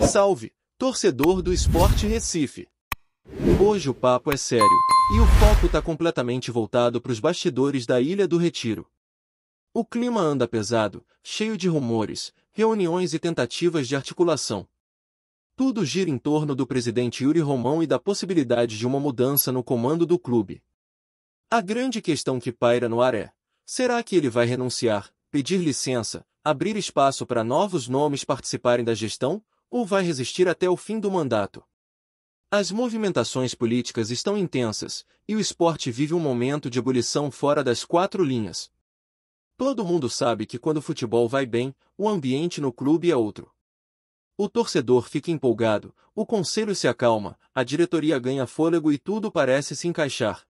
Salve, torcedor do Sport Recife! Hoje o papo é sério, e o foco tá completamente voltado para os bastidores da Ilha do Retiro. O clima anda pesado, cheio de rumores, reuniões e tentativas de articulação. Tudo gira em torno do presidente Yuri Romão e da possibilidade de uma mudança no comando do clube. A grande questão que paira no ar é: será que ele vai renunciar, pedir licença, abrir espaço para novos nomes participarem da gestão, ou vai resistir até o fim do mandato? As movimentações políticas estão intensas, e o esporte vive um momento de ebulição fora das quatro linhas. Todo mundo sabe que quando o futebol vai bem, o ambiente no clube é outro. O torcedor fica empolgado, o conselho se acalma, a diretoria ganha fôlego e tudo parece se encaixar.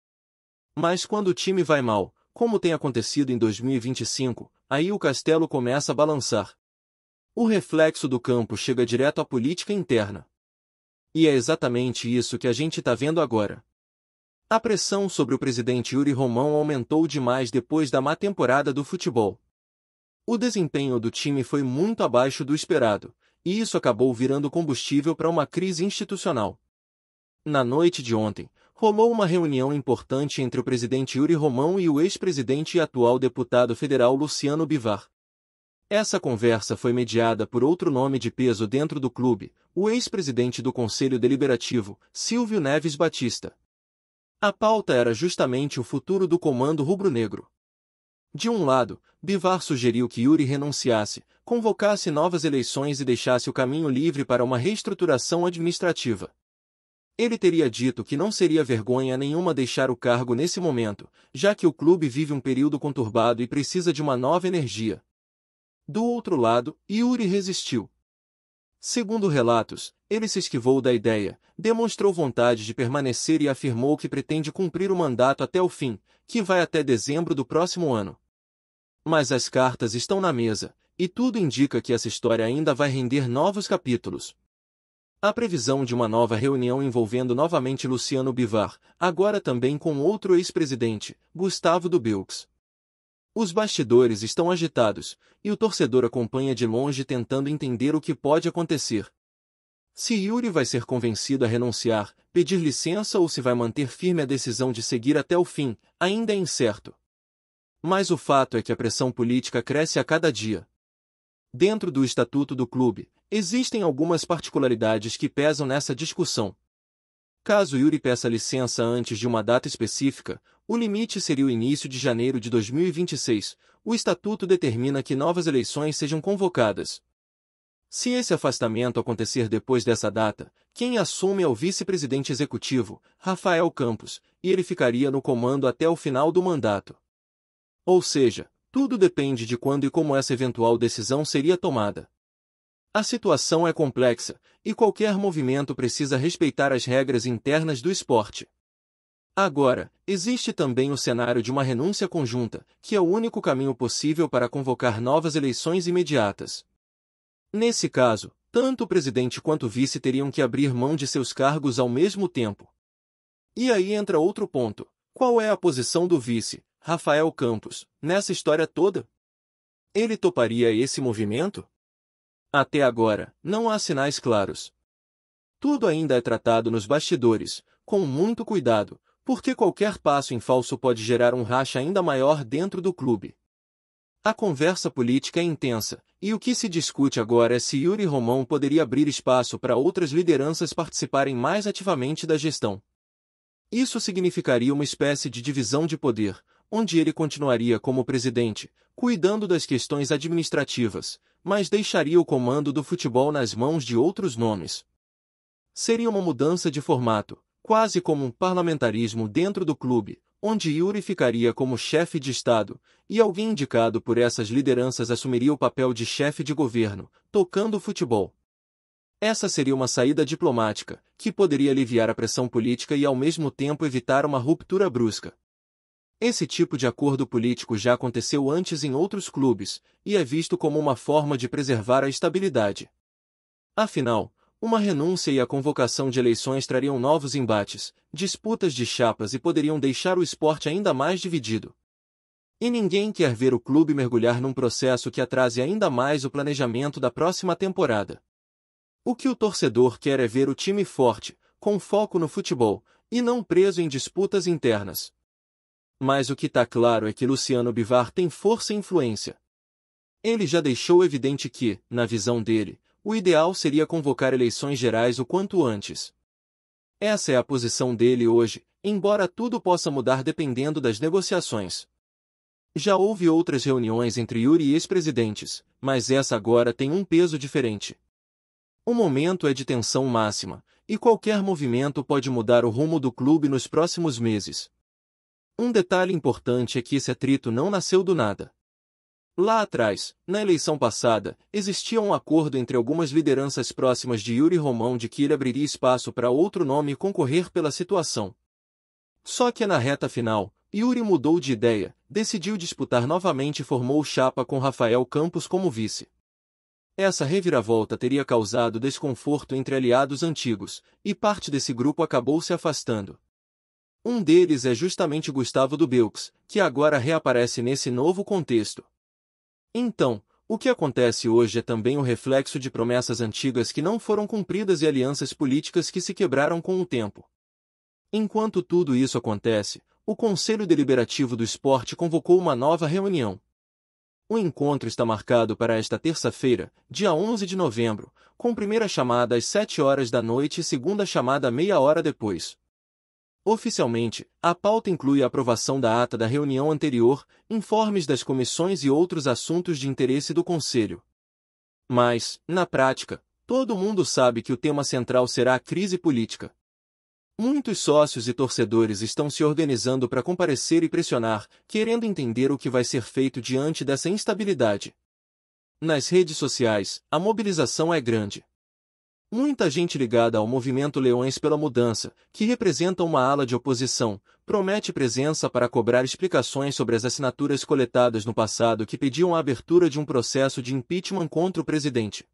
Mas quando o time vai mal, como tem acontecido em 2025, aí o castelo começa a balançar. O reflexo do campo chega direto à política interna. E é exatamente isso que a gente está vendo agora. A pressão sobre o presidente Yuri Romão aumentou demais depois da má temporada do futebol. O desempenho do time foi muito abaixo do esperado, e isso acabou virando combustível para uma crise institucional. Na noite de ontem, rolou uma reunião importante entre o presidente Yuri Romão e o ex-presidente e atual deputado federal Luciano Bivar. Essa conversa foi mediada por outro nome de peso dentro do clube, o ex-presidente do Conselho Deliberativo, Silvio Neves Batista. A pauta era justamente o futuro do comando rubro-negro. De um lado, Bivar sugeriu que Yuri renunciasse, convocasse novas eleições e deixasse o caminho livre para uma reestruturação administrativa. Ele teria dito que não seria vergonha nenhuma deixar o cargo nesse momento, já que o clube vive um período conturbado e precisa de uma nova energia. Do outro lado, Yuri resistiu. Segundo relatos, ele se esquivou da ideia, demonstrou vontade de permanecer e afirmou que pretende cumprir o mandato até o fim, que vai até dezembro do próximo ano. Mas as cartas estão na mesa, e tudo indica que essa história ainda vai render novos capítulos. A previsão de uma nova reunião envolvendo novamente Luciano Bivar, agora também com outro ex-presidente, Gustavo do Bilks. Os bastidores estão agitados, e o torcedor acompanha de longe tentando entender o que pode acontecer. Se Yuri vai ser convencido a renunciar, pedir licença ou se vai manter firme a decisão de seguir até o fim, ainda é incerto. Mas o fato é que a pressão política cresce a cada dia. Dentro do estatuto do clube, existem algumas particularidades que pesam nessa discussão. Caso Yuri peça licença antes de uma data específica, o limite seria o início de janeiro de 2026. O estatuto determina que novas eleições sejam convocadas. Se esse afastamento acontecer depois dessa data, quem assume é o vice-presidente executivo, Rafael Campos, e ele ficaria no comando até o final do mandato. Ou seja, tudo depende de quando e como essa eventual decisão seria tomada. A situação é complexa, e qualquer movimento precisa respeitar as regras internas do esporte. Agora, existe também o cenário de uma renúncia conjunta, que é o único caminho possível para convocar novas eleições imediatas. Nesse caso, tanto o presidente quanto o vice teriam que abrir mão de seus cargos ao mesmo tempo. E aí entra outro ponto: qual é a posição do vice, Rafael Campos, nessa história toda? Ele toparia esse movimento? Até agora, não há sinais claros. Tudo ainda é tratado nos bastidores, com muito cuidado, porque qualquer passo em falso pode gerar um racha ainda maior dentro do clube. A conversa política é intensa, e o que se discute agora é se Yuri Romão poderia abrir espaço para outras lideranças participarem mais ativamente da gestão. Isso significaria uma espécie de divisão de poder, onde ele continuaria como presidente, cuidando das questões administrativas, mas deixaria o comando do futebol nas mãos de outros nomes. Seria uma mudança de formato, quase como um parlamentarismo dentro do clube, onde Yuri ficaria como chefe de Estado, e alguém indicado por essas lideranças assumiria o papel de chefe de governo, tocando o futebol. Essa seria uma saída diplomática, que poderia aliviar a pressão política e ao mesmo tempo evitar uma ruptura brusca. Esse tipo de acordo político já aconteceu antes em outros clubes, e é visto como uma forma de preservar a estabilidade. Afinal, uma renúncia e a convocação de eleições trariam novos embates, disputas de chapas e poderiam deixar o esporte ainda mais dividido. E ninguém quer ver o clube mergulhar num processo que atrase ainda mais o planejamento da próxima temporada. O que o torcedor quer é ver o time forte, com foco no futebol, e não preso em disputas internas. Mas o que está claro é que Luciano Bivar tem força e influência. Ele já deixou evidente que, na visão dele, o ideal seria convocar eleições gerais o quanto antes. Essa é a posição dele hoje, embora tudo possa mudar dependendo das negociações. Já houve outras reuniões entre Yuri e ex-presidentes, mas essa agora tem um peso diferente. O momento é de tensão máxima, e qualquer movimento pode mudar o rumo do clube nos próximos meses. Um detalhe importante é que esse atrito não nasceu do nada. Lá atrás, na eleição passada, existia um acordo entre algumas lideranças próximas de Yuri Romão de que ele abriria espaço para outro nome concorrer pela situação. Só que na reta final, Yuri mudou de ideia, decidiu disputar novamente e formou chapa com Rafael Campos como vice. Essa reviravolta teria causado desconforto entre aliados antigos, e parte desse grupo acabou se afastando. Um deles é justamente Gustavo Dubeux, que agora reaparece nesse novo contexto. Então, o que acontece hoje é também o reflexo de promessas antigas que não foram cumpridas e alianças políticas que se quebraram com o tempo. Enquanto tudo isso acontece, o Conselho Deliberativo do Esporte convocou uma nova reunião. O encontro está marcado para esta terça-feira, dia 11 de novembro, com primeira chamada às 7 horas da noite e segunda chamada meia hora depois. Oficialmente, a pauta inclui a aprovação da ata da reunião anterior, informes das comissões e outros assuntos de interesse do Conselho. Mas, na prática, todo mundo sabe que o tema central será a crise política. Muitos sócios e torcedores estão se organizando para comparecer e pressionar, querendo entender o que vai ser feito diante dessa instabilidade. Nas redes sociais, a mobilização é grande. Muita gente ligada ao movimento Leões pela Mudança, que representa uma ala de oposição, promete presença para cobrar explicações sobre as assinaturas coletadas no passado que pediam a abertura de um processo de impeachment contra o presidente.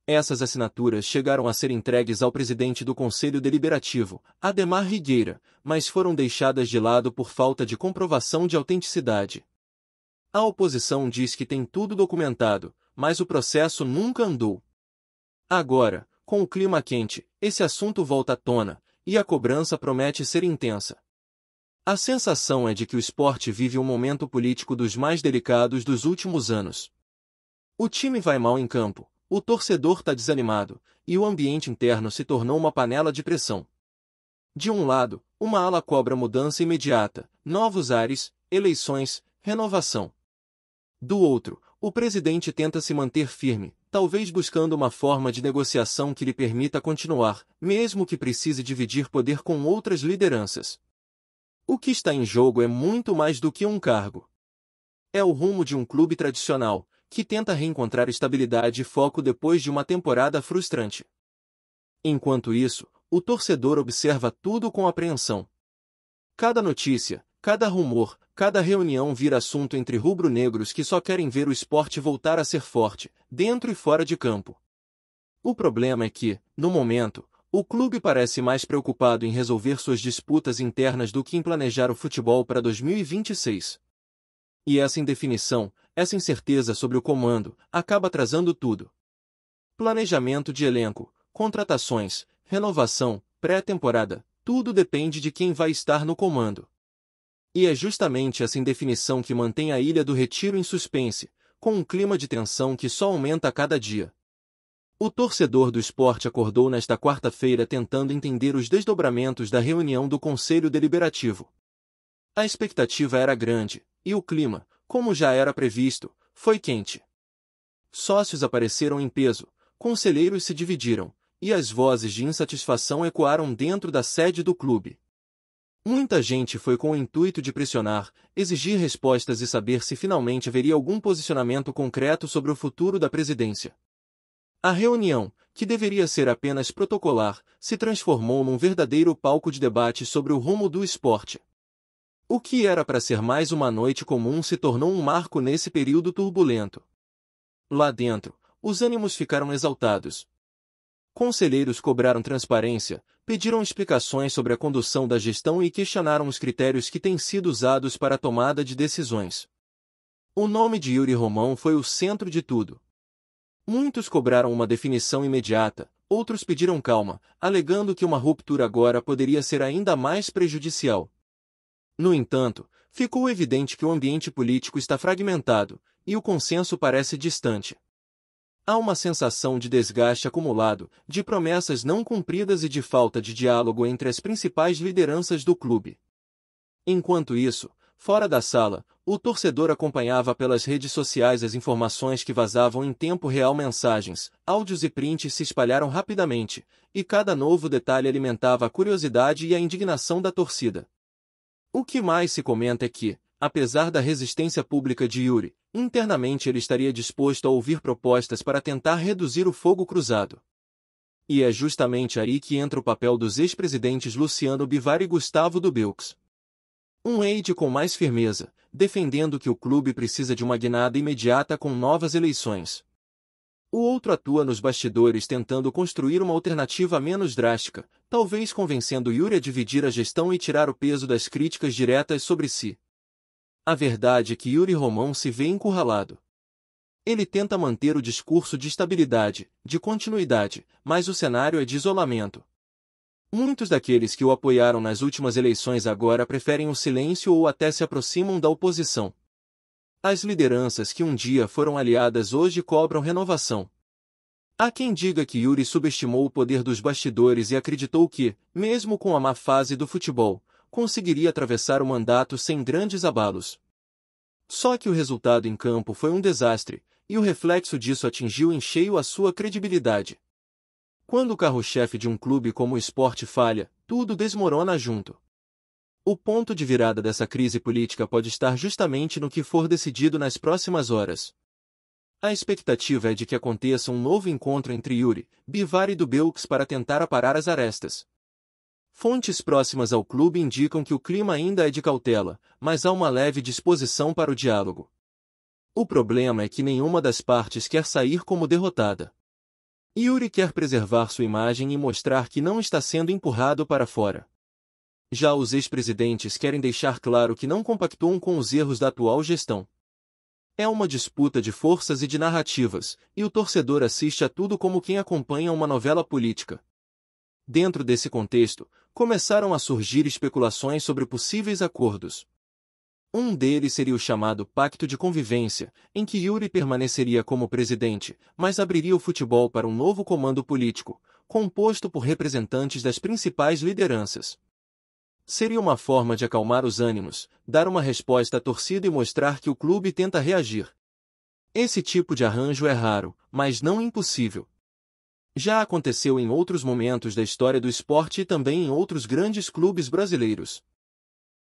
Essas assinaturas chegaram a ser entregues ao presidente do Conselho Deliberativo, Ademar Rigueira, mas foram deixadas de lado por falta de comprovação de autenticidade. A oposição diz que tem tudo documentado, mas o processo nunca andou. Agora, com o clima quente, esse assunto volta à tona, e a cobrança promete ser intensa. A sensação é de que o esporte vive um momento político dos mais delicados dos últimos anos. O time vai mal em campo, o torcedor está desanimado, e o ambiente interno se tornou uma panela de pressão. De um lado, uma ala cobra mudança imediata, novos ares, eleições, renovação. Do outro, o presidente tenta se manter firme, talvez buscando uma forma de negociação que lhe permita continuar, mesmo que precise dividir poder com outras lideranças. O que está em jogo é muito mais do que um cargo. É o rumo de um clube tradicional, que tenta reencontrar estabilidade e foco depois de uma temporada frustrante. Enquanto isso, o torcedor observa tudo com apreensão. Cada notícia, cada rumor, cada reunião vira assunto entre rubro-negros que só querem ver o esporte voltar a ser forte, dentro e fora de campo. O problema é que, no momento, o clube parece mais preocupado em resolver suas disputas internas do que em planejar o futebol para 2026. E essa indefinição, essa incerteza sobre o comando, acaba atrasando tudo. Planejamento de elenco, contratações, renovação, pré-temporada, tudo depende de quem vai estar no comando. E é justamente essa indefinição que mantém a Ilha do Retiro em suspense, com um clima de tensão que só aumenta a cada dia. O torcedor do esporte acordou nesta quarta-feira tentando entender os desdobramentos da reunião do Conselho Deliberativo. A expectativa era grande, e o clima, como já era previsto, foi quente. Sócios apareceram em peso, conselheiros se dividiram, e as vozes de insatisfação ecoaram dentro da sede do clube. Muita gente foi com o intuito de pressionar, exigir respostas e saber se finalmente haveria algum posicionamento concreto sobre o futuro da presidência. A reunião, que deveria ser apenas protocolar, se transformou num verdadeiro palco de debate sobre o rumo do esporte. O que era para ser mais uma noite comum se tornou um marco nesse período turbulento. Lá dentro, os ânimos ficaram exaltados. Conselheiros cobraram transparência, pediram explicações sobre a condução da gestão e questionaram os critérios que têm sido usados para a tomada de decisões. O nome de Yuri Romão foi o centro de tudo. Muitos cobraram uma definição imediata, outros pediram calma, alegando que uma ruptura agora poderia ser ainda mais prejudicial. No entanto, ficou evidente que o ambiente político está fragmentado, e o consenso parece distante. Há uma sensação de desgaste acumulado, de promessas não cumpridas e de falta de diálogo entre as principais lideranças do clube. Enquanto isso, fora da sala, o torcedor acompanhava pelas redes sociais as informações que vazavam em tempo real. Mensagens, áudios e prints se espalharam rapidamente, e cada novo detalhe alimentava a curiosidade e a indignação da torcida. O que mais se comenta é que, apesar da resistência pública de Yuri, internamente ele estaria disposto a ouvir propostas para tentar reduzir o fogo cruzado. E é justamente aí que entra o papel dos ex-presidentes Luciano Bivar e Gustavo Dubeux. Um aide com mais firmeza, defendendo que o clube precisa de uma guinada imediata com novas eleições. O outro atua nos bastidores tentando construir uma alternativa menos drástica, talvez convencendo Yuri a dividir a gestão e tirar o peso das críticas diretas sobre si. A verdade é que Yuri Romão se vê encurralado. Ele tenta manter o discurso de estabilidade, de continuidade, mas o cenário é de isolamento. Muitos daqueles que o apoiaram nas últimas eleições agora preferem o silêncio ou até se aproximam da oposição. As lideranças que um dia foram aliadas hoje cobram renovação. Há quem diga que Yuri subestimou o poder dos bastidores e acreditou que, mesmo com a má fase do futebol, conseguiria atravessar o mandato sem grandes abalos. Só que o resultado em campo foi um desastre, e o reflexo disso atingiu em cheio a sua credibilidade. Quando o carro-chefe de um clube como o Sport falha, tudo desmorona junto. O ponto de virada dessa crise política pode estar justamente no que for decidido nas próximas horas. A expectativa é de que aconteça um novo encontro entre Yuri, Bivar e Dubeux para tentar aparar as arestas. Fontes próximas ao clube indicam que o clima ainda é de cautela, mas há uma leve disposição para o diálogo. O problema é que nenhuma das partes quer sair como derrotada. Yuri quer preservar sua imagem e mostrar que não está sendo empurrado para fora. Já os ex-presidentes querem deixar claro que não compactuam com os erros da atual gestão. É uma disputa de forças e de narrativas, e o torcedor assiste a tudo como quem acompanha uma novela política. Dentro desse contexto, começaram a surgir especulações sobre possíveis acordos. Um deles seria o chamado Pacto de Convivência, em que Yuri permaneceria como presidente, mas abriria o futebol para um novo comando político, composto por representantes das principais lideranças. Seria uma forma de acalmar os ânimos, dar uma resposta à torcida e mostrar que o clube tenta reagir. Esse tipo de arranjo é raro, mas não impossível. Já aconteceu em outros momentos da história do esporte e também em outros grandes clubes brasileiros.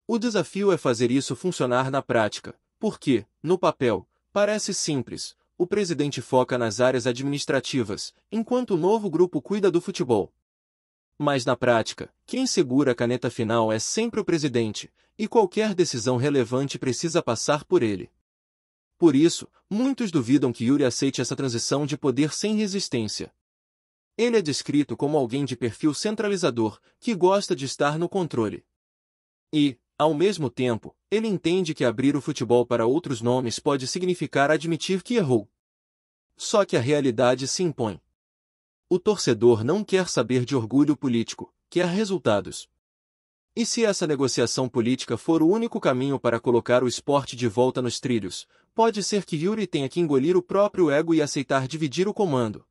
O desafio é fazer isso funcionar na prática, porque, no papel, parece simples, o presidente foca nas áreas administrativas, enquanto o novo grupo cuida do futebol. Mas na prática, quem segura a caneta final é sempre o presidente, e qualquer decisão relevante precisa passar por ele. Por isso, muitos duvidam que Yuri aceite essa transição de poder sem resistência. Ele é descrito como alguém de perfil centralizador, que gosta de estar no controle. E, ao mesmo tempo, ele entende que abrir o futebol para outros nomes pode significar admitir que errou. Só que a realidade se impõe. O torcedor não quer saber de orgulho político, quer resultados. E se essa negociação política for o único caminho para colocar o esporte de volta nos trilhos, pode ser que Yuri tenha que engolir o próprio ego e aceitar dividir o comando.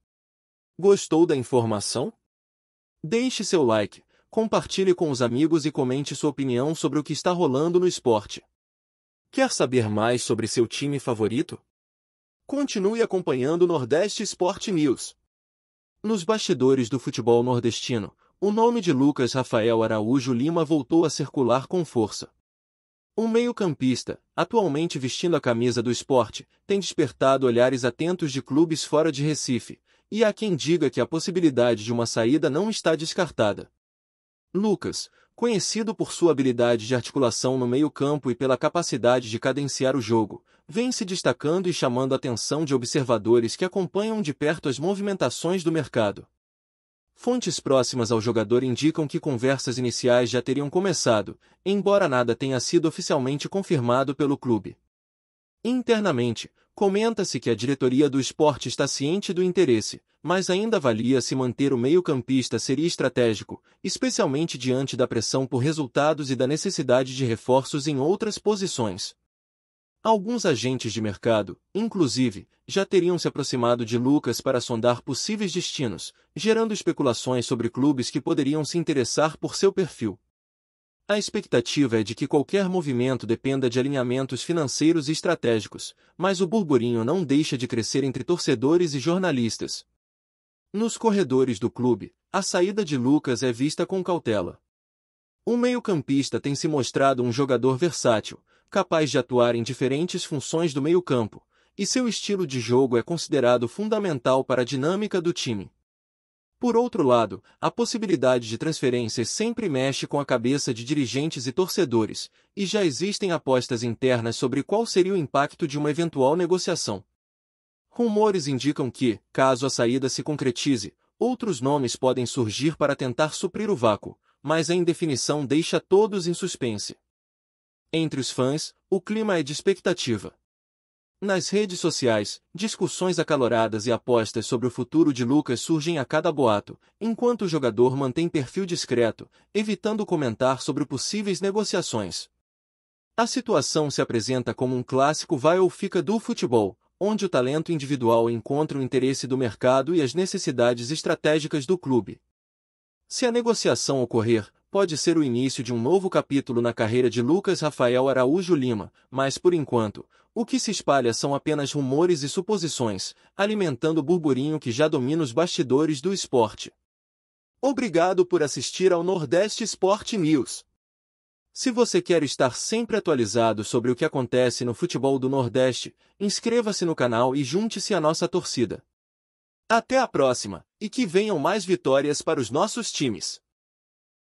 Gostou da informação? Deixe seu like, compartilhe com os amigos e comente sua opinião sobre o que está rolando no esporte. Quer saber mais sobre seu time favorito? Continue acompanhando o Nordeste Sport News. Nos bastidores do futebol nordestino, o nome de Lucas Rafael Araújo Lima voltou a circular com força. O meio-campista, atualmente vestindo a camisa do Sport, tem despertado olhares atentos de clubes fora de Recife, e há quem diga que a possibilidade de uma saída não está descartada. Lucas, conhecido por sua habilidade de articulação no meio-campo e pela capacidade de cadenciar o jogo, vem se destacando e chamando a atenção de observadores que acompanham de perto as movimentações do mercado. Fontes próximas ao jogador indicam que conversas iniciais já teriam começado, embora nada tenha sido oficialmente confirmado pelo clube. Internamente, Comenta-se que a diretoria do Sport está ciente do interesse, mas ainda avalia se manter o meio-campista seria estratégico, especialmente diante da pressão por resultados e da necessidade de reforços em outras posições. Alguns agentes de mercado, inclusive, já teriam se aproximado de Lucas para sondar possíveis destinos, gerando especulações sobre clubes que poderiam se interessar por seu perfil. A expectativa é de que qualquer movimento dependa de alinhamentos financeiros e estratégicos, mas o burburinho não deixa de crescer entre torcedores e jornalistas. Nos corredores do clube, a saída de Lucas é vista com cautela. O meio-campista tem se mostrado um jogador versátil, capaz de atuar em diferentes funções do meio-campo, e seu estilo de jogo é considerado fundamental para a dinâmica do time. Por outro lado, a possibilidade de transferências sempre mexe com a cabeça de dirigentes e torcedores, e já existem apostas internas sobre qual seria o impacto de uma eventual negociação. Rumores indicam que, caso a saída se concretize, outros nomes podem surgir para tentar suprir o vácuo, mas a indefinição deixa todos em suspense. Entre os fãs, o clima é de expectativa. Nas redes sociais, discussões acaloradas e apostas sobre o futuro de Lucas surgem a cada boato, enquanto o jogador mantém perfil discreto, evitando comentar sobre possíveis negociações. A situação se apresenta como um clássico vai ou fica do futebol, onde o talento individual encontra o interesse do mercado e as necessidades estratégicas do clube. Se a negociação ocorrer, pode ser o início de um novo capítulo na carreira de Lucas Rafael Araújo Lima, mas por enquanto, o que se espalha são apenas rumores e suposições, alimentando o burburinho que já domina os bastidores do esporte. Obrigado por assistir ao Nordeste Sport News. Se você quer estar sempre atualizado sobre o que acontece no futebol do Nordeste, inscreva-se no canal e junte-se à nossa torcida. Até a próxima, e que venham mais vitórias para os nossos times.